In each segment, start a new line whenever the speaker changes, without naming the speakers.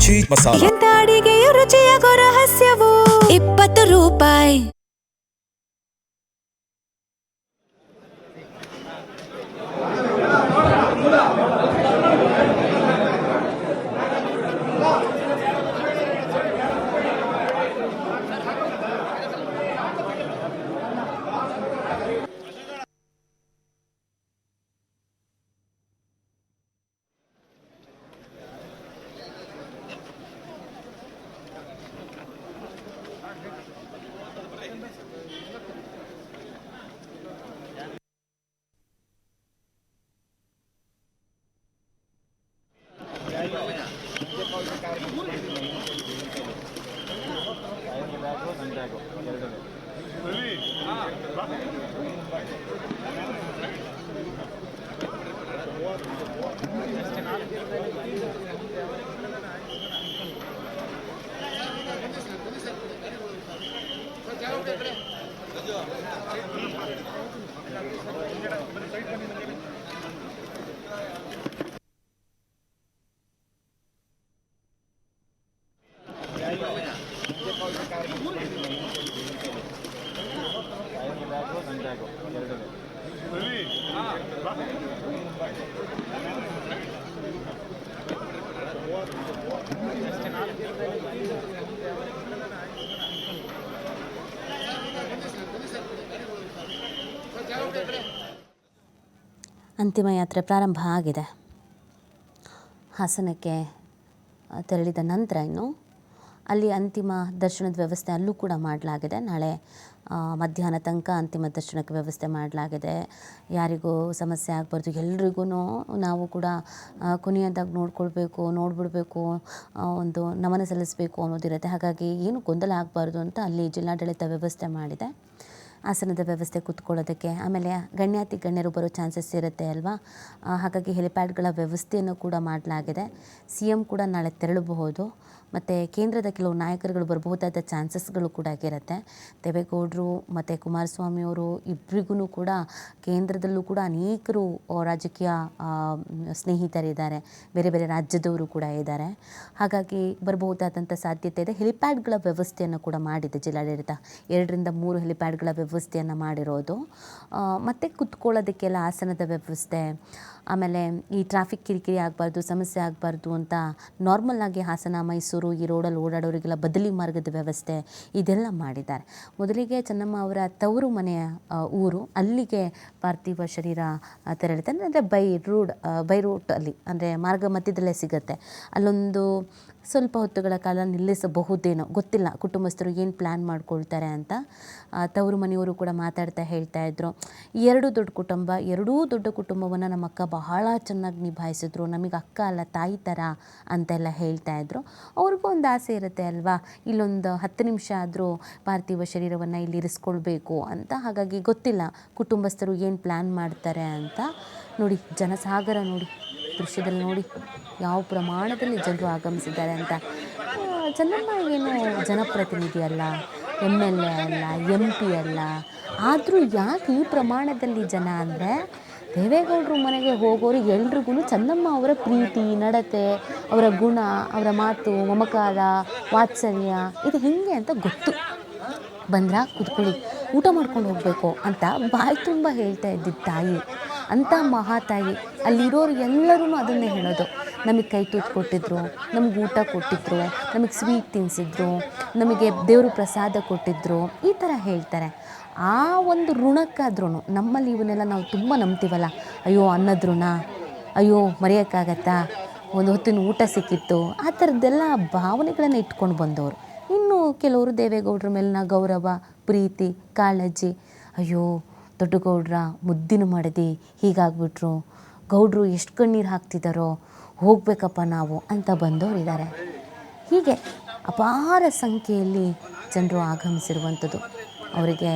Cheese masala.
ಎಂತ ಅಡಿಗೆಯ ರುಚಿಯಾಗೋ ರಹಸ್ಯವು 20 ರೂಪಾಯಿ. ಅಂತಿಮ ಯಾತ್ರೆ ಪ್ರಾರಂಭ ಆಗಿದೆ. ಹಾಸನಕ್ಕೆ ತೆರಳಿದ ನಂತರ ಇನ್ನು ಅಲ್ಲಿ ಅಂತಿಮ ದರ್ಶನದ ವ್ಯವಸ್ಥೆ ಅಲ್ಲೂ ಕೂಡ ಮಾಡಲಾಗಿದೆ. ನಾಳೆ ಮಧ್ಯಾಹ್ನ ತನಕ ಅಂತಿಮ ದರ್ಶನಕ್ಕೆ ವ್ಯವಸ್ಥೆ ಮಾಡಲಾಗಿದೆ. ಯಾರಿಗೂ ಸಮಸ್ಯೆ ಆಗಬಾರ್ದು, ಎಲ್ರಿಗೂ ನಾವು ಕೂಡ ಕೊನೆಯದಾಗಿ ನೋಡಿಬಿಡ್ಬೇಕು, ಒಂದು ನಮನ ಸಲ್ಲಿಸಬೇಕು ಅನ್ನೋದಿರುತ್ತೆ. ಹಾಗಾಗಿ ಏನು ಗೊಂದಲ ಆಗಬಾರ್ದು ಅಂತ ಅಲ್ಲಿ ಜಿಲ್ಲಾಡಳಿತ ವ್ಯವಸ್ಥೆ ಮಾಡಿದೆ. ಆಸನದ ವ್ಯವಸ್ಥೆ ಕೂತ್ಕೊಳ್ಳೋದಕ್ಕೆ, ಆಮೇಲೆ ಗಣ್ಯಾತಿ ಗಣ್ಯರು ಬರೋ ಚಾನ್ಸಸ್ ಇರುತ್ತೆ ಅಲ್ವಾ. ಹಾಗಾಗಿ ಹೆಲಿಪ್ಯಾಡ್ಗಳ ವ್ಯವಸ್ಥೆಯನ್ನು ಕೂಡ ಮಾಡಲಾಗಿದೆ. CM ಕೂಡ ನಾಳೆ ತೆರಳಬಹುದು. ಮತ್ತು ಕೇಂದ್ರದ ಕೆಲವು ನಾಯಕರುಗಳು ಬರಬಹುದಾದ ಚಾನ್ಸಸ್ಗಳು ಕೂಡ ಇರುತ್ತೆ. ದೇವೇಗೌಡರು ಮತ್ತು ಕುಮಾರಸ್ವಾಮಿಯವರು ಇಬ್ಬರಿಗೂ ಕೂಡ ಕೇಂದ್ರದಲ್ಲೂ ಕೂಡ ಅನೇಕರು ರಾಜಕೀಯ ಸ್ನೇಹಿತರಿದ್ದಾರೆ, ಬೇರೆ ಬೇರೆ ರಾಜ್ಯದವರು ಕೂಡ ಇದ್ದಾರೆ. ಹಾಗಾಗಿ ಬರಬಹುದಾದಂಥ ಸಾಧ್ಯತೆ ಇದೆ. ಹೆಲಿಪ್ಯಾಡ್ಗಳ ವ್ಯವಸ್ಥೆಯನ್ನು ಕೂಡ ಮಾಡಿದೆ ಜಿಲ್ಲಾಡಳಿತ. 2-3 ಹೆಲಿಪ್ಯಾಡ್ಗಳ ವ್ಯವಸ್ಥೆಯನ್ನು ಮಾಡಿರೋದು. ಮತ್ತು ಕುತ್ಕೊಳ್ಳೋದಕ್ಕೆಲ್ಲ ಆಸನದ ವ್ಯವಸ್ಥೆ, ಆಮೇಲೆ ಈ ಟ್ರಾಫಿಕ್ ಕಿರಿಕಿರಿ ಆಗಬಾರ್ದು, ಸಮಸ್ಯೆ ಆಗಬಾರ್ದು ಅಂತ ನಾರ್ಮಲ್ಲಾಗಿ ಹಾಸನ, ಮೈಸೂರು ಈ ರೋಡಲ್ಲಿ ಓಡಾಡೋರಿಗೆಲ್ಲ ಬದಲಿ ಮಾರ್ಗದ ವ್ಯವಸ್ಥೆ ಇದೆಲ್ಲ ಮಾಡಿದ್ದಾರೆ. ಮೊದಲಿಗೆ ಚೆನ್ನಮ್ಮ ಅವರ ತವರು ಮನೆಯ ಊರು, ಅಲ್ಲಿಗೆ ಪಾರ್ಥಿವ ಶರೀರ ತೆರಳುತ್ತೆ. ಅಂದರೆ ಬೈ ರೂಟಲ್ಲಿ, ಅಂದರೆ ಮಾರ್ಗ ಮಧ್ಯದಲ್ಲೇ ಸಿಗುತ್ತೆ. ಅಲ್ಲೊಂದು ಸ್ವಲ್ಪ ಹೊತ್ತುಗಳ ಕಾಲ ನಿಲ್ಲಿಸಬಹುದೇನೋ ಗೊತ್ತಿಲ್ಲ, ಕುಟುಂಬಸ್ಥರು ಏನು ಪ್ಲ್ಯಾನ್ ಮಾಡ್ಕೊಳ್ತಾರೆ ಅಂತ. ತವರು ಮನೆಯವರು ಕೂಡ ಮಾತಾಡ್ತಾ ಹೇಳ್ತಾ ಇದ್ರು, ಎರಡೂ ದೊಡ್ಡ ಕುಟುಂಬವನ್ನು ನಮ್ಮ ಅಕ್ಕ ಬಹಳ ಚೆನ್ನಾಗಿ ನಿಭಾಯಿಸಿದ್ರು, ನಮಗೆ ಅಕ್ಕ ಅಲ್ಲ ತಾಯಿ ಥರ ಅಂತೆಲ್ಲ ಹೇಳ್ತಾ ಇದ್ರು. ಅವ್ರಿಗೂ ಒಂದು ಆಸೆ ಇರುತ್ತೆ ಅಲ್ವಾ, ಇಲ್ಲೊಂದು 10 ನಿಮಿಷ ಆದರೂ ಪಾರ್ಥಿವ ಶರೀರವನ್ನು ಇಲ್ಲಿ ಇರಿಸ್ಕೊಳ್ಬೇಕು ಅಂತ. ಹಾಗಾಗಿ ಗೊತ್ತಿಲ್ಲ ಕುಟುಂಬಸ್ಥರು ಏನು ಪ್ಲ್ಯಾನ್ ಮಾಡ್ತಾರೆ ಅಂತ. ನೋಡಿ ಜನಸಾಗರ, ನೋಡಿ ದೃಶ್ಯದಲ್ಲಿ ನೋಡಿ ಯಾವ ಪ್ರಮಾಣದಲ್ಲಿ ಜನರು ಆಗಮಿಸಿದ್ದಾರೆ ಅಂತ. ಚೆನ್ನಮ್ಮ ಏನು ಜನಪ್ರತಿನಿಧಿ ಅಲ್ಲ, MLA ಅಲ್ಲ, MP ಅಲ್ಲ, ಆದರೂ ಯಾಕೆ ಈ ಪ್ರಮಾಣದಲ್ಲಿ ಜನ ಅಂದರೆ, ದೇವೇಗೌಡರು ಮನೆಗೆ ಹೋಗೋರು ಎಲ್ರಿಗೂ ಚೆನ್ನಮ್ಮ ಅವರ ಪ್ರೀತಿ, ನಡತೆ, ಅವರ ಗುಣ, ಅವರ ಮಾತು, ಮಮಕಾರ, ವಾತ್ಸಲ್ಯ ಇದು ಹೇಗೆ ಅಂತ ಗೊತ್ತು. ಬಂದ್ರಾ ಕೂತ್ಕೊಳ್ಳಿ, ಊಟ ಮಾಡ್ಕೊಂಡು ಹೋಗಬೇಕು ಅಂತ ಬಾಯಿ ತುಂಬ ಹೇಳ್ತಾ ಇದ್ದಿದ್ದ ತಾಯಿ, ಅಂಥ ಮಹಾತಾಯಿ. ಅಲ್ಲಿರೋರು ಎಲ್ಲರೂ ಅದನ್ನೇ ಹೇಳೋದು, ನಮಗೆ ಕೈ ತೂತು ಕೊಟ್ಟಿದ್ರು, ನಮಗೆ ಊಟ ಕೊಟ್ಟಿದ್ರು, ನಮಗೆ ಸ್ವೀಟ್ ತಿನ್ನಿಸಿದ್ರು, ನಮಗೆ ದೇವರು ಪ್ರಸಾದ ಕೊಟ್ಟಿದ್ರು, ಈ ಥರ ಹೇಳ್ತಾರೆ. ಆ ಒಂದು ಋಣಕ್ಕಾದ್ರೂ ನಮ್ಮಲ್ಲಿ ಇವನ್ನೆಲ್ಲ ನಾವು ತುಂಬ ನಂಬ್ತೀವಲ್ಲ, ಅಯ್ಯೋ ಅನ್ನದ ಋಣ, ಅಯ್ಯೋ ಮರೆಯೋಕ್ಕಾಗತ್ತಾ, ಒಂದು ಹೊತ್ತಿನ ಊಟ ಸಿಕ್ಕಿತ್ತು, ಆ ಥರದ್ದೆಲ್ಲ ಭಾವನೆಗಳನ್ನು ಇಟ್ಕೊಂಡು ಬಂದವರು. ಇನ್ನು ಕೆಲವರು ದೇವೇಗೌಡರ ಮೇಲಿನ ಗೌರವ, ಪ್ರೀತಿ, ಕಾಳಜಿ, ಅಯ್ಯೋ ದೊಡ್ಡ ಗೌಡ್ರ ಮುದ್ದಿನ ಮಡದಿ ಹೀಗಾಗ್ಬಿಟ್ರು, ಗೌಡ್ರು ಎಷ್ಟು ಕಣ್ಣೀರು ಹಾಕ್ತಿದ್ದಾರೋ, ಹೋಗಬೇಕಪ್ಪ ನಾವು ಅಂತ ಬಂದವರಿದ್ದಾರೆ. ಹೀಗೆ ಅಪಾರ ಸಂಖ್ಯೆಯಲ್ಲಿ ಜನರು ಆಗಮಿಸಿರುವಂಥದ್ದು. ಅವರಿಗೆ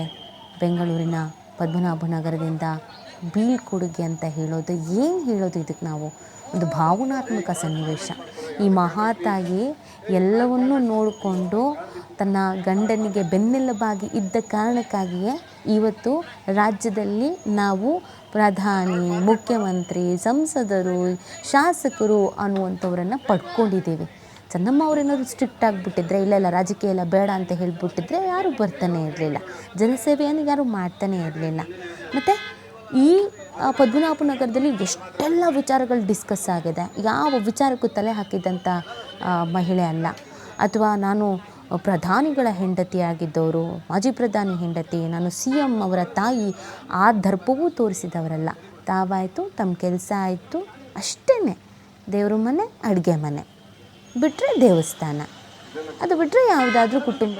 ಬೆಂಗಳೂರಿನ ಪದ್ಮನಾಭನಗರದಿಂದ ಬೀಳ್ಕೊಡುಗೆ ಅಂತ ಹೇಳೋದು, ಏನು ಹೇಳೋದು ಇದಕ್ಕೆ ನಾವು, ಒಂದು ಭಾವನಾತ್ಮಕ ಸನ್ನಿವೇಶ. ಈ ಮಹಾತಾಯಿ ಎಲ್ಲವನ್ನೂ ನೋಡಿಕೊಂಡು ತನ್ನ ಗಂಡನಿಗೆ ಬೆನ್ನೆಲುಬಾಗಿ ಇದ್ದ ಕಾರಣಕ್ಕಾಗಿಯೇ ಇವತ್ತು ರಾಜ್ಯದಲ್ಲಿ ನಾವು ಪ್ರಧಾನಿ, ಮುಖ್ಯಮಂತ್ರಿ, ಸಂಸದರು, ಶಾಸಕರು ಅನ್ನುವಂಥವರನ್ನು ಪಡ್ಕೊಂಡಿದ್ದೀವಿ. ಚೆನ್ನಮ್ಮ ಅವರೇನಾದ್ರು ಸ್ಟ್ರಿಕ್ಟ್ ಆಗಿಬಿಟ್ಟಿದ್ರೆ, ಇಲ್ಲ ರಾಜಕೀಯ ಎಲ್ಲ ಬೇಡ ಅಂತ ಹೇಳಿಬಿಟ್ಟಿದ್ರೆ ಯಾರೂ ಬರ್ತಾನೆ ಇರಲಿಲ್ಲ, ಜನಸೇವೆಯನ್ನು ಯಾರೂ ಮಾಡ್ತಾನೇ ಇರಲಿಲ್ಲ. ಮತ್ತು ಈ ಪದ್ಮನಾಭ ನಗರದಲ್ಲಿ ಎಷ್ಟೆಲ್ಲ ವಿಚಾರಗಳು ಡಿಸ್ಕಸ್ ಆಗಿದೆ. ಯಾವ ವಿಚಾರಕ್ಕೂ ತಲೆ ಹಾಕಿದಂಥ ಮಹಿಳೆ ಅಲ್ಲ. ಅಥವಾ ನಾನು ಪ್ರಧಾನಿಗಳ ಹೆಂಡತಿಯಾಗಿದ್ದವರು, ಮಾಜಿ ಪ್ರಧಾನಿ ಹೆಂಡತಿ, ನಾನು CM ಅವರ ತಾಯಿ, ಆ ದರ್ಪವೂ ತೋರಿಸಿದವರಲ್ಲ. ತಾವಾಯಿತು, ತಮ್ಮ ಕೆಲಸ ಆಯಿತು, ಅಷ್ಟೇ. ದೇವ್ರ ಮನೆ, ಅಡುಗೆ ಮನೆ ಬಿಟ್ಟರೆ ದೇವಸ್ಥಾನ, ಅದು ಬಿಟ್ಟರೆ ಯಾವುದಾದ್ರೂ ಕುಟುಂಬ.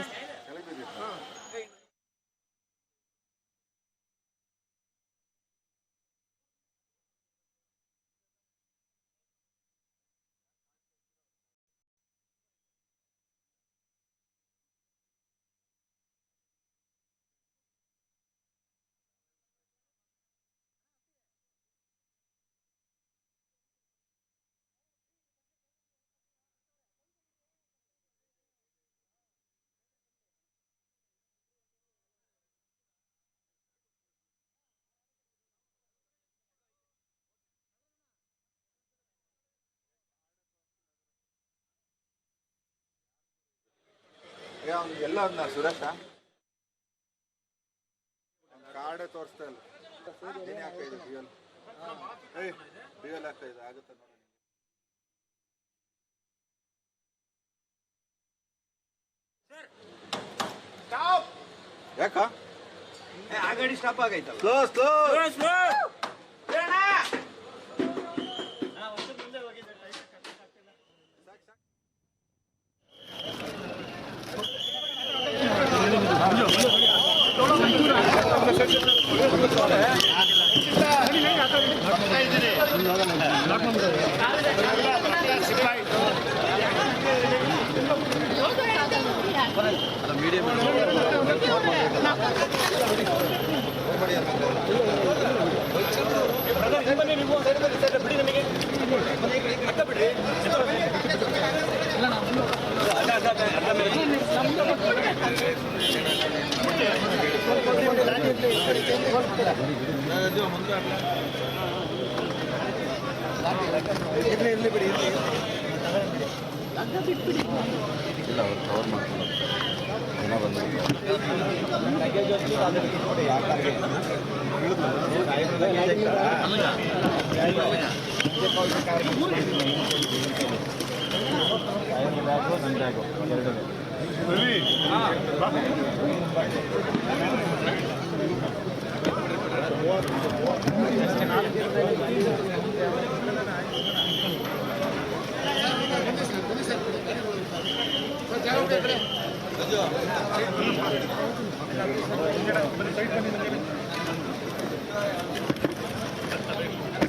ಎಲ್ಲ ಸುರೇಶ ಕಾರ್ಡೇ ತೋರಿಸ್ತಾ ಇಲ್ಲ. ರಿಯಲ್ ಆಗ್ತಾ ಇದೆ, ಆಗುತ್ತೆ ನೋಡಿ. ಯಾಕ ಆ ಗಾಡಿ ಸ್ಟಾಪ್ ಆಗೈತಲ್ಲ. Slow slow slow.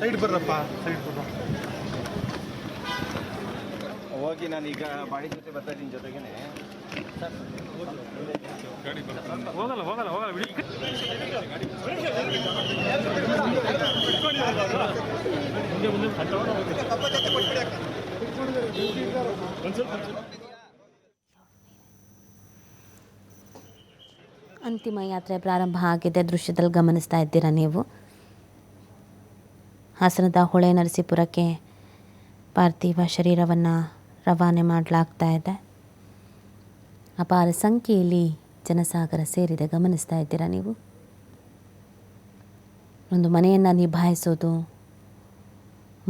ಸೈಡ್ ಬರ್ರಪ್ಪ, ಸೈಡ್ ಬರ್ರ. ಹೋಗಿ ನಾನೀಗ ಬಾಡಿ ಜೊತೆ ಬರ್ತಾ ಇದ್ದೀನಿ, ಜೊತೆಗೇನೆ ಹೋಗಲ್ಲ ಹೋಗಲ್ಲ ಹೋಗಲ್ಲ ಬಿಡಿ.
ಅಂತಿಮ ಯಾತ್ರೆ ಪ್ರಾರಂಭ ಆಗಿದೆ. ದೃಶ್ಯದಲ್ಲಿ ಗಮನಿಸ್ತಾ ಇದ್ದೀರಾ ನೀವು. ಹಾಸನದ ಹೊಳೆ ನರಸೀಪುರಕ್ಕೆ ಪಾರ್ಥಿವ ಶರೀರವನ್ನು ರವಾನೆ ಮಾಡಲಾಗ್ತಾ ಇದೆ. ಅಪಾರ ಸಂಖ್ಯೆಯಲ್ಲಿ ಜನಸಾಗರ ಸೇರಿದೆ, ಗಮನಿಸ್ತಾ ಇದ್ದೀರಾ ನೀವು. ಒಂದು ಮನೆಯನ್ನು ನಿಭಾಯಿಸೋದು,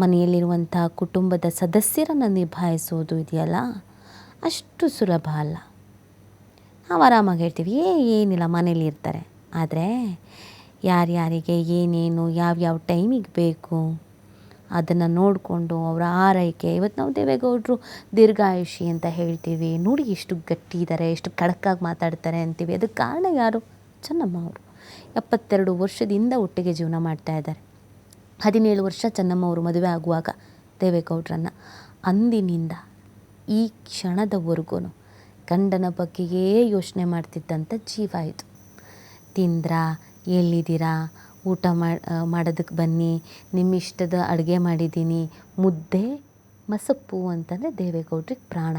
ಮನೆಯಲ್ಲಿರುವಂಥ ಕುಟುಂಬದ ಸದಸ್ಯರನ್ನು ನಿಭಾಯಿಸೋದು ಇದೆಯಲ್ಲ, ಅಷ್ಟು ಸುಲಭ ಅಲ್ಲ. ನಾವು ಆರಾಮಾಗಿ ಹೇಳ್ತೀವಿ, ಏನಿಲ್ಲ ಮನೇಲಿ ಇರ್ತಾರೆ. ಆದರೆ ಯಾರ್ಯಾರಿಗೆ ಏನೇನು ಯಾವ್ಯಾವ ಟೈಮಿಗೆ ಬೇಕು ಅದನ್ನು ನೋಡಿಕೊಂಡು ಅವರ ಆರೈಕೆ. ಇವತ್ತು ನಾವು ದೇವೇಗೌಡರು ದೀರ್ಘಾಯುಷಿ ಅಂತ ಹೇಳ್ತೀವಿ, ನೋಡಿ ಎಷ್ಟು ಗಟ್ಟಿ ಇದ್ದಾರೆ, ಎಷ್ಟು ಖಡಕ್ಕಾಗಿ ಮಾತಾಡ್ತಾರೆ ಅಂತೀವಿ. ಅದಕ್ಕೆ ಕಾರಣ ಯಾರು? ಚೆನ್ನಮ್ಮ ಅವರು. 72 ವರ್ಷದಿಂದ ಒಟ್ಟಿಗೆ ಜೀವನ ಮಾಡ್ತಾಯಿದ್ದಾರೆ. 17 ವರ್ಷ ಚೆನ್ನಮ್ಮ ಅವರು ಮದುವೆ ಆಗುವಾಗ ದೇವೇಗೌಡರನ್ನು. ಅಂದಿನಿಂದ ಈ ಕ್ಷಣದವರೆಗೂ ಗಂಡನ ಬಗ್ಗೆಯೇ ಯೋಚನೆ ಮಾಡ್ತಿದ್ದಂಥ ಜೀವ ಇದು. ತಿಂದ್ರಾ, ಎಲ್ಲಿದ್ದೀರಾ, ಊಟ ಮಾಡೋದಕ್ಕೆ ಬನ್ನಿ, ನಿಮ್ಮಿಷ್ಟದ ಅಡುಗೆ ಮಾಡಿದ್ದೀನಿ, ಮುದ್ದೆ ಮಸಪ್ಪು ಅಂತಂದರೆ ದೇವೇಗೌಡ್ರಿಗೆ ಪ್ರಾಣ.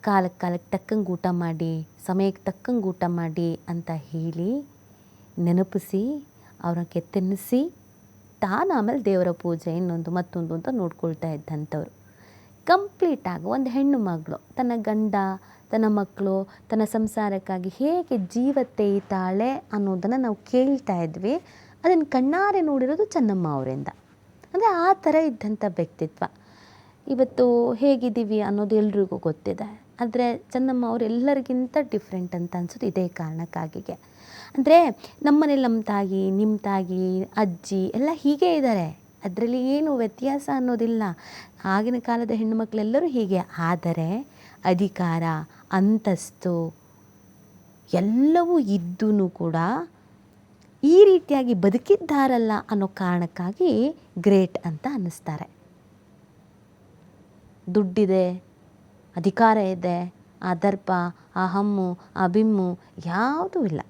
ಕಾಲಕ್ಕೆ ತಕ್ಕಂಗೆ ಊಟ ಮಾಡಿ, ಸಮಯಕ್ಕೆ ತಕ್ಕಂಗೆ ಊಟ ಮಾಡಿ ಅಂತ ಹೇಳಿ ನೆನಪಿಸಿ ಅವ್ರಿಗೆ ತಿನ್ನಿಸಿ ತಾನು ಆಮೇಲೆ ದೇವರ ಪೂಜೆ ಇನ್ನೊಂದು ಮತ್ತೊಂದು ಅಂತ ನೋಡ್ಕೊಳ್ತಾ ಇದ್ದಂಥವ್ರು. ಕಂಪ್ಲೀಟಾಗಿ ಒಂದು ಹೆಣ್ಣು ಮಗಳು ತನ್ನ ಗಂಡ, ತನ್ನ ಮಕ್ಕಳು, ತನ್ನ ಸಂಸಾರಕ್ಕಾಗಿ ಹೇಗೆ ಜೀವ ತೇಯ್ತಾಳೆ ಅನ್ನೋದನ್ನು ನಾವು ಕೇಳ್ತಾ ಇದ್ವಿ. ಅದನ್ನು ಕಣ್ಣಾರೆ ನೋಡಿರೋದು ಚೆನ್ನಮ್ಮ ಅವರಿಂದ. ಅಂದರೆ ಆ ಥರ ಇದ್ದಂಥ ವ್ಯಕ್ತಿತ್ವ. ಇವತ್ತು ಹೇಗಿದ್ದೀವಿ ಅನ್ನೋದು ಎಲ್ರಿಗೂ ಗೊತ್ತಿದೆ. ಆದರೆ ಚೆನ್ನಮ್ಮ ಅವರು ಎಲ್ಲರಿಗಿಂತ ಡಿಫ್ರೆಂಟ್ ಅಂತ ಅನ್ಸೋದು ಇದೇ ಕಾರಣಕ್ಕಾಗಿಗೆ. ಅಂದರೆ ನಮ್ಮನೇಲಿ ನಮ್ಮ ತಾಯಿ, ನಿಮ್ಮ ತಾಯಿ, ಅಜ್ಜಿ ಎಲ್ಲ ಹೀಗೆ ಇದ್ದಾರೆ. ಅದರಲ್ಲಿ ಏನು ವ್ಯತ್ಯಾಸ ಅನ್ನೋದಿಲ್ಲ. ಆಗಿನ ಕಾಲದ ಹೆಣ್ಣುಮಕ್ಕಳೆಲ್ಲರೂ ಹೀಗೆ. ಆದರೆ ಅಧಿಕಾರ, ಅಂತಸ್ತು ಎಲ್ಲವೂ ಇದ್ದೂ ಕೂಡ ಈ ರೀತಿಯಾಗಿ ಬದುಕಿದ್ದಾರಲ್ಲ ಅನ್ನೋ ಕಾರಣಕ್ಕಾಗಿ ಗ್ರೇಟ್ ಅಂತ ಅನ್ನಿಸ್ತಾರೆ. ದುಡ್ಡಿದೆ, ಅಧಿಕಾರ ಇದೆ, ಆ ದರ್ಪ, ಆ ಹಮ್ಮು, ಆ ಬಿಮ್ಮು ಯಾವುದೂ ಇಲ್ಲ.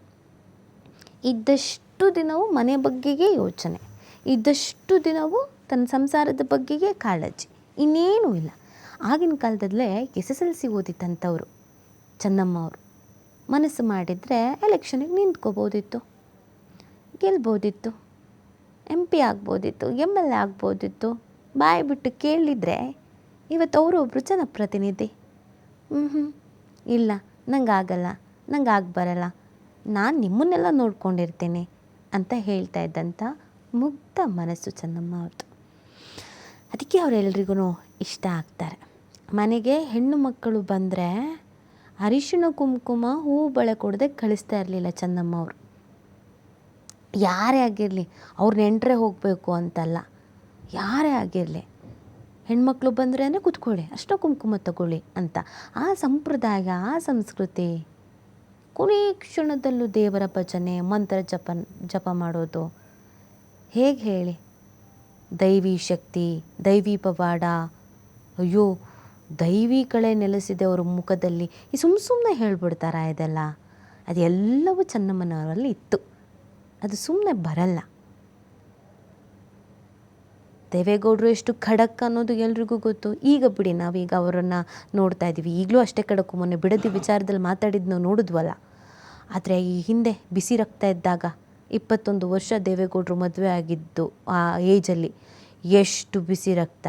ಇದ್ದಷ್ಟು ದಿನವೂ ಮನೆ ಬಗ್ಗೆಗೆ ಯೋಚನೆ, ಇದ್ದಷ್ಟು ದಿನವೂ ತನ್ನ ಸಂಸಾರದ ಬಗ್ಗೆಗೆ ಕಾಳಜಿ, ಇನ್ನೇನೂ ಇಲ್ಲ. ಆಗಿನ ಕಾಲದಲ್ಲೇ SSLC ಓದಿತ್ತಂಥವ್ರು ಚೆನ್ನಮ್ಮ ಅವರು. ಮನಸ್ಸು ಮಾಡಿದರೆ ಎಲೆಕ್ಷನಿಗೆ ನಿಂತ್ಕೋಬೋದಿತ್ತು, ಗೆಲ್ಬೋದಿತ್ತು, MP ಆಗ್ಬೋದಿತ್ತು, MLA ಆಗ್ಬೋದಿತ್ತು. ಬಾಯಿ ಬಿಟ್ಟು ಕೇಳಿದರೆ ಇವತ್ತು ಅವರು ಒಬ್ಬರು ಜನಪ್ರತಿನಿಧಿ. ಇಲ್ಲ, ನಂಗೆ ಆಗಲ್ಲ, ನಂಗೆ ಬರಲ್ಲ, ನಾನು ನಿಮ್ಮನ್ನೆಲ್ಲ ನೋಡ್ಕೊಂಡಿರ್ತೀನಿ ಅಂತ ಹೇಳ್ತಾ ಇದ್ದಂಥ ಮುಗ್ಧ ಮನಸ್ಸು ಚೆನ್ನಮ್ಮ ಅವ್ರದ್ದು. ಅದಕ್ಕೆ ಅವರೆಲ್ರಿಗೂ ಇಷ್ಟ ಆಗ್ತಾರೆ. ಮನೆಗೆ ಹೆಣ್ಣು ಮಕ್ಕಳು ಬಂದರೆ ಅರಿಶಿಣ ಕುಂಕುಮ ಹೂ ಬಳೆ ಕೊಡದೆ ಕಳಿಸ್ತಾ ಇರಲಿಲ್ಲ ಚೆನ್ನಮ್ಮ ಅವರು. ಯಾರೇ ಆಗಿರಲಿ, ಅವ್ರು ನೆಂಟರೆ ಹೋಗಬೇಕು ಅಂತಲ್ಲ, ಯಾರೇ ಆಗಿರಲಿ, ಹೆಣ್ಮಕ್ಳು ಬಂದರೆ ಅಂದರೆ ಕೂತ್ಕೊಳ್ಳಿ, ಅಷ್ಟೋ ಕುಂಕುಮ ತಗೊಳ್ಳಿ ಅಂತ. ಆ ಸಂಪ್ರದಾಯ, ಆ ಸಂಸ್ಕೃತಿ. ಕೊನೆ ಕ್ಷಣದಲ್ಲೂ ದೇವರ ಭಜನೆ, ಮಂತ್ರ ಜಪ ಮಾಡೋದು ಹೇಗೆ ಹೇಳಿ? ದೈವಿ ಶಕ್ತಿ, ದೈವಿ ಪವಾಡ, ಅಯ್ಯೋ ದೈವಿ ಕಳೆ ನೆಲೆಸಿದೆ ಅವ್ರ ಮುಖದಲ್ಲಿ. ಈ ಸುಮ್ಮನೆ ಹೇಳ್ಬಿಡ್ತಾರ ಇದೆಲ್ಲ? ಅದೆಲ್ಲವೂ ಚೆನ್ನಮ್ಮನವರಲ್ಲಿ ಇತ್ತು. ಅದು ಸುಮ್ಮನೆ ಬರಲ್ಲ. ದೇವೇಗೌಡರು ಎಷ್ಟು ಖಡಕ್ ಅನ್ನೋದು ಎಲ್ರಿಗೂ ಗೊತ್ತು. ಈಗ ಬಿಡಿ, ನಾವೀಗ ಅವರನ್ನು ನೋಡ್ತಾ ಇದ್ದೀವಿ. ಈಗಲೂ ಅಷ್ಟೇ ಖಡಕ್ಕು. ಮೊನ್ನೆ ಬಿಡದಿ ವಿಚಾರದಲ್ಲಿ ಮಾತಾಡಿದ್ದು ನಾವು ನೋಡಿದ್ವಲ್ಲ. ಆದರೆ ಈ ಹಿಂದೆ ಬಿಸಿ ರಕ್ತ ಇದ್ದಾಗ 21 ವರ್ಷ ದೇವೇಗೌಡರು ಮದುವೆ ಆಗಿದ್ದು ಆ ಏಜಲ್ಲಿ ಎಷ್ಟು ಬಿಸಿ ರಕ್ತ.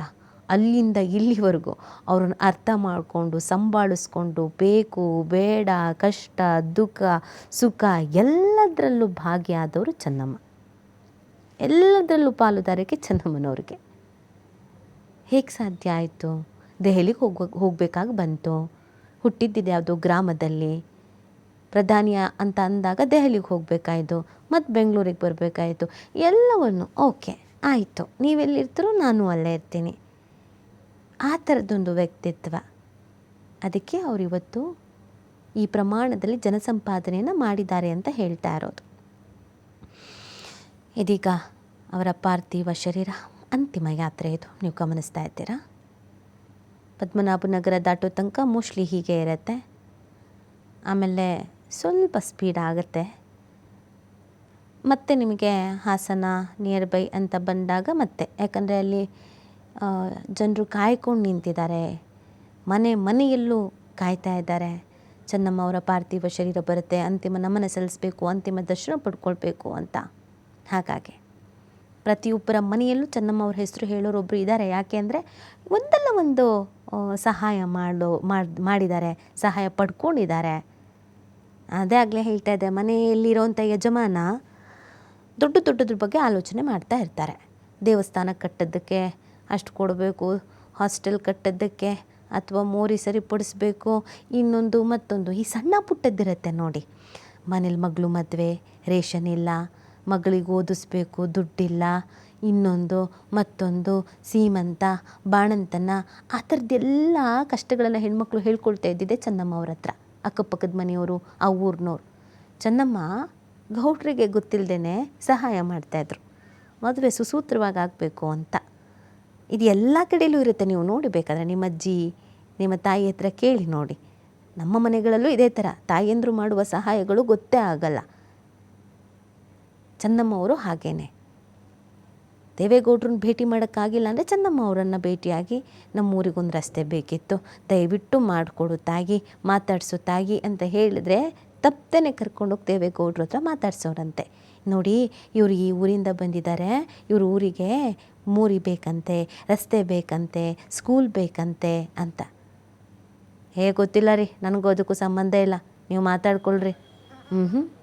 ಅಲ್ಲಿಂದ ಇಲ್ಲಿವರೆಗೂ ಅವ್ರನ್ನ ಅರ್ಥ ಮಾಡಿಕೊಂಡು, ಸಂಭಾಳಿಸ್ಕೊಂಡು, ಬೇಕು ಬೇಡ, ಕಷ್ಟ ದುಃಖ ಸುಖ ಎಲ್ಲದರಲ್ಲೂ ಭಾಗಿಯಾದವರು ಚೆನ್ನಮ್ಮ. ಎಲ್ಲದರಲ್ಲೂ ಪಾಲುದಾರಿಕೆ ಚೆನ್ನಮ್ಮನವ್ರಿಗೆ. ಹೇಗೆ ಸಾಧ್ಯ ಆಯಿತು? ದೆಹಲಿಗೆ ಹೋಗಬೇಕಾಗಿ ಬಂತು. ಹುಟ್ಟಿದ್ದಿದ್ದು ಯಾವುದೋ ಗ್ರಾಮದಲ್ಲಿ. ಪ್ರಧಾನಿ ಅಂತ ಅಂದಾಗ ದೆಹಲಿಗೆ ಹೋಗಬೇಕಾಯಿತು, ಮತ್ತು ಬೆಂಗಳೂರಿಗೆ ಬರಬೇಕಾಯಿತು. ಎಲ್ಲವನ್ನು ಓಕೆ ಆಯಿತು, ನೀವೆಲ್ಲಿರ್ತೀರೋ ನಾನು ಅಲ್ಲೇ ಇರ್ತೀನಿ. ಆ ಥರದ್ದೊಂದು ವ್ಯಕ್ತಿತ್ವ. ಅದಕ್ಕೆ ಅವರಿವತ್ತು ಈ ಪ್ರಮಾಣದಲ್ಲಿ ಜನಸಂಪಾದನೆಯನ್ನು ಮಾಡಿದ್ದಾರೆ ಅಂತ ಹೇಳ್ತಾ ಇರೋದು. ಇದೀಗ ಅವರ ಪಾರ್ಥಿವ ಶರೀರ ಅಂತಿಮ ಯಾತ್ರೆ ಇದು, ನೀವು ಗಮನಿಸ್ತಾ ಇದ್ದೀರಾ. ಪದ್ಮನಾಭನಗರ ದಾಟೋ ತನಕ ಮೋಸ್ಟ್ಲಿ ಹೀಗೆ ಇರುತ್ತೆ. ಆಮೇಲೆ ಸ್ವಲ್ಪ ಸ್ಪೀಡ್ ಆಗುತ್ತೆ. ಮತ್ತು ನಿಮಗೆ ಹಾಸನ ನಿಯರ್ ಬೈ ಅಂತ ಬಂದಾಗ ಮತ್ತೆ, ಯಾಕಂದರೆ ಅಲ್ಲಿ ಜನರು ಕಾಯ್ಕೊಂಡು ನಿಂತಿದ್ದಾರೆ. ಮನೆಯಲ್ಲೂ ಕಾಯ್ತಾ ಇದ್ದಾರೆ. ಚೆನ್ನಮ್ಮ ಅವರ ಪಾರ್ಥಿವ ಶರೀರ ಬರುತ್ತೆ, ಅಂತಿಮ ನಮನ ಸಲ್ಲಿಸಬೇಕು, ಅಂತಿಮ ದರ್ಶನ ಪಡ್ಕೊಳ್ಬೇಕು ಅಂತ. ಹಾಗಾಗಿ ಪ್ರತಿಯೊಬ್ಬರ ಮನೆಯಲ್ಲೂ ಚೆನ್ನಮ್ಮ ಅವ್ರ ಹೆಸರು ಹೇಳೋರೊಬ್ಬರು ಇದ್ದಾರೆ. ಯಾಕೆ ಅಂದರೆ ಒಂದಲ್ಲ ಒಂದು ಸಹಾಯ ಮಾಡಿದ್ದಾರೆ, ಸಹಾಯ ಪಡ್ಕೊಂಡಿದ್ದಾರೆ. ಅದೇ ಆಗಲೇ ಹೇಳ್ತಾ ಇದ್ದೆ, ಮನೆಯಲ್ಲಿರೋಂಥ ಯಜಮಾನ ದೊಡ್ಡದ್ರ ಬಗ್ಗೆ ಆಲೋಚನೆ ಮಾಡ್ತಾ ಇರ್ತಾರೆ. ದೇವಸ್ಥಾನ ಕಟ್ಟೋದಕ್ಕೆ ಅಷ್ಟು ಕೊಡಬೇಕು, ಹಾಸ್ಟೆಲ್ ಕಟ್ಟೋದಕ್ಕೆ ಅಥವಾ ಮೋರಿ ಸರಿಪಡಿಸ್ಬೇಕು, ಇನ್ನೊಂದು ಮತ್ತೊಂದು. ಈ ಸಣ್ಣ ಪುಟ್ಟದ್ದಿರುತ್ತೆ ನೋಡಿ. ಮನೇಲಿ ಮಗಳು ಮದುವೆ, ರೇಷನ್ ಇಲ್ಲ, ಮಗಳಿಗೆ ಓದಿಸ್ಬೇಕು, ದುಡ್ಡಿಲ್ಲ, ಇನ್ನೊಂದು ಮತ್ತೊಂದು, ಸೀಮಂತ, ಬಾಣಂತನ, ಆ ಥರದ್ದೆಲ್ಲ ಕಷ್ಟಗಳನ್ನು ಹೆಣ್ಮಕ್ಳು ಹೇಳ್ಕೊಳ್ತಾ ಇದ್ದಿದ್ದೆ ಚೆನ್ನಮ್ಮ ಅವ್ರ ಹತ್ರ. ಅಕ್ಕಪಕ್ಕದ ಮನೆಯವರು, ಆ ಊರಿನವ್ರು. ಚೆನ್ನಮ್ಮ ಗೌಡ್ರಿಗೆ ಗೊತ್ತಿಲ್ಲದೇ ಸಹಾಯ ಮಾಡ್ತಾಯಿದ್ರು, ಮದುವೆ ಸುಸೂತ್ರವಾಗಿ ಆಗಬೇಕು ಅಂತ. ಇದು ಎಲ್ಲ ಕಡೆಯಲ್ಲೂ ಇರುತ್ತೆ. ನೀವು ನೋಡಿ ಬೇಕಾದ್ರೆ ನಿಮ್ಮ ಅಜ್ಜಿ, ನಿಮ್ಮ ತಾಯಿ ಹತ್ರ ಕೇಳಿ ನೋಡಿ. ನಮ್ಮ ಮನೆಗಳಲ್ಲೂ ಇದೇ ಥರ ತಾಯಿಯಂದರು ಮಾಡುವ ಸಹಾಯಗಳು ಗೊತ್ತೇ ಆಗಲ್ಲ. ಚೆನ್ನಮ್ಮ ಅವರು ಹಾಗೇನೆ. ದೇವೇಗೌಡ್ರನ್ನ ಭೇಟಿ ಮಾಡೋಕ್ಕಾಗಿಲ್ಲ ಅಂದರೆ ಚೆನ್ನಮ್ಮ ಅವರನ್ನು ಭೇಟಿಯಾಗಿ ನಮ್ಮೂರಿಗೊಂದು ರಸ್ತೆ ಬೇಕಿತ್ತು, ದಯವಿಟ್ಟು ಮಾಡಿಕೊಡು ತಾಯಿ, ಮಾತಾಡಿಸು ತಾಯಿ ಅಂತ ಹೇಳಿದ್ರೆ ತಪ್ಪದೇ ಕರ್ಕೊಂಡೋಗಿ ದೇವೇಗೌಡ್ರ ಹತ್ರ ಮಾತಾಡ್ಸೋರಂತೆ. ನೋಡಿ, ಇವರು ಈ ಊರಿಂದ ಬಂದಿದ್ದಾರೆ, ಇವ್ರ ಊರಿಗೆ ಮೋರಿ ಬೇಕಂತೆ, ರಸ್ತೆ ಬೇಕಂತೆ, ಸ್ಕೂಲ್ ಬೇಕಂತೆ ಅಂತ. ಗೊತ್ತಿಲ್ಲ ರೀ, ನನಗೂ ಅದಕ್ಕೂ ಸಂಬಂಧ ಇಲ್ಲ, ನೀವು ಮಾತಾಡ್ಕೊಳ್ರಿ.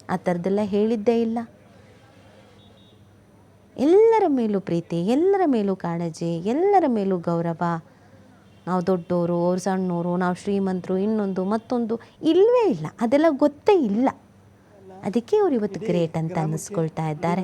ಆ ಥರದ್ದೆಲ್ಲ ಹೇಳಿದ್ದೇ ಇಲ್ಲ. ಎಲ್ಲರ ಮೇಲೂ ಪ್ರೀತಿ, ಎಲ್ಲರ ಮೇಲೂ ಕಾಳಜಿ, ಎಲ್ಲರ ಮೇಲೂ ಗೌರವ. ನಾವು ದೊಡ್ಡವರು, ಅವ್ರು ಸಣ್ಣವರು, ನಾವು ಶ್ರೀಮಂತರು, ಇನ್ನೊಂದು ಮತ್ತೊಂದು ಇಲ್ಲವೇ ಇಲ್ಲ. ಅದೆಲ್ಲ ಗೊತ್ತೇ ಇಲ್ಲ. ಅದಕ್ಕೆ ಅವ್ರು ಇವತ್ತು ಗ್ರೇಟ್ ಅಂತ ಅನ್ನಿಸ್ಕೊಳ್ತಾ ಇದ್ದಾರೆ.